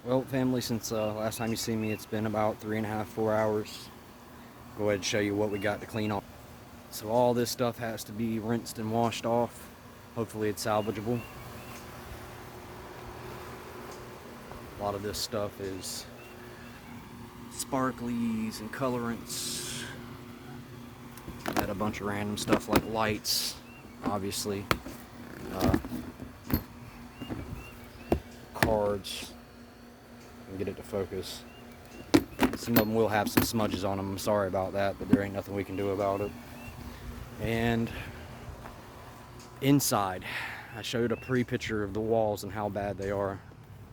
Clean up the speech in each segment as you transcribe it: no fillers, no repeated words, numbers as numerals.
Well, family, since last time you see me, it's been about 3.5, 4 hours. Go ahead and show you what we got to clean off. So all this stuff has to be rinsed and washed off. Hopefully it's salvageable. A lot of this stuff is sparklies and colorants. Got a bunch of random stuff like lights, obviously. Cards. And get it to focus. Some of them will have some smudges on them. I'm sorry about that, but there ain't nothing we can do about it. And inside, I showed a pre-picture of the walls and how bad they are.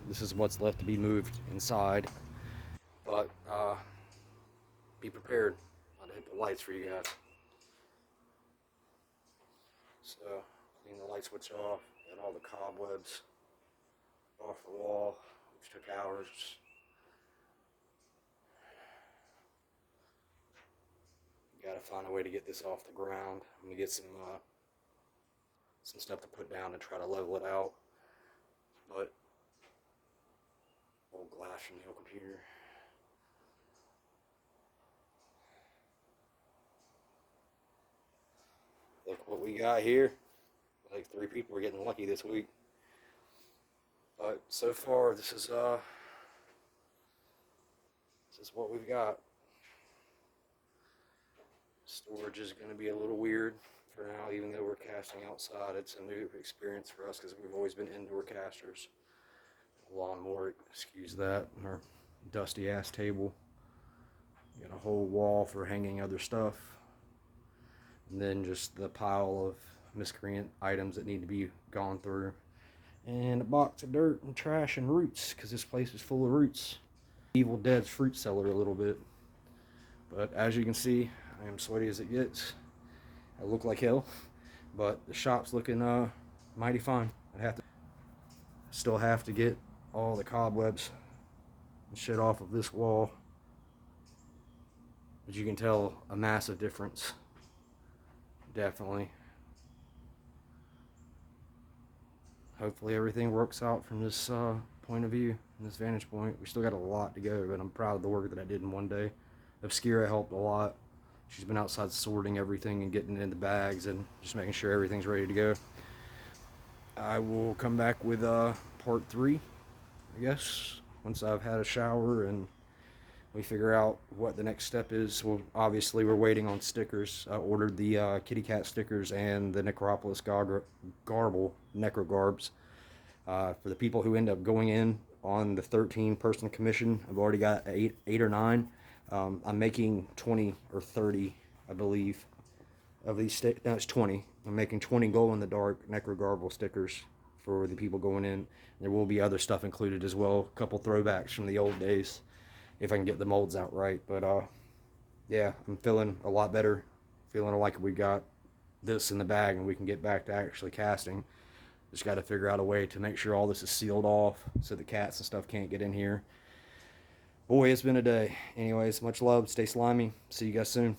This is what's left to be moved inside. But be prepared. I'll hit the lights for you guys. So clean the light switch off, get all the cobwebs off the wall, which took hours. Gotta find a way to get this off the ground. I'm gonna get some stuff to put down and try to level it out. But old glass from the old computer. Look what we got here. Like 3 people are getting lucky this week. But so far this is what we've got. Storage is going to be a little weird for now, even though we're casting outside. It's a new experience for us because we've always been indoor casters. Lawnmower, excuse that, and our dusty ass table. Got a whole wall for hanging other stuff. And then just the pile of miscreant items that need to be gone through. And a box of dirt and trash and roots, because this place is full of roots. Evil Dead's fruit cellar a little bit. But as you can see, I am sweaty as it gets. I look like hell, but the shop's looking mighty fine. Still have to get all the cobwebs and shit off of this wall. But you can tell a massive difference. Definitely. Hopefully everything works out from this point of view, from this vantage point. We still got a lot to go, but I'm proud of the work that I did in one day. Obscura helped a lot. She's been outside sorting everything and getting it in the bags and just making sure everything's ready to go. I will come back with part 3, I guess, once I've had a shower and we figure out what the next step is. Well, obviously we're waiting on stickers. I ordered the kitty cat stickers and the Necropolis Garble Necrogarbs. For the people who end up going in on the 13-person commission, I've already got eight or 9. I'm making 20 or 30, I believe, of these no, it's 20. I'm making 20 glow-in-the-dark Necrogarble stickers for the people going in. There will be other stuff included as well, a couple throwbacks from the old days, if I can get the molds out right. But yeah, I'm feeling a lot better, feeling like we got this in the bag and we can get back to actually casting. Just got to figure out a way to make sure all this is sealed off so the cats and stuff can't get in here. Boy, it's been a day. Anyways, much love. Stay slimy. See you guys soon.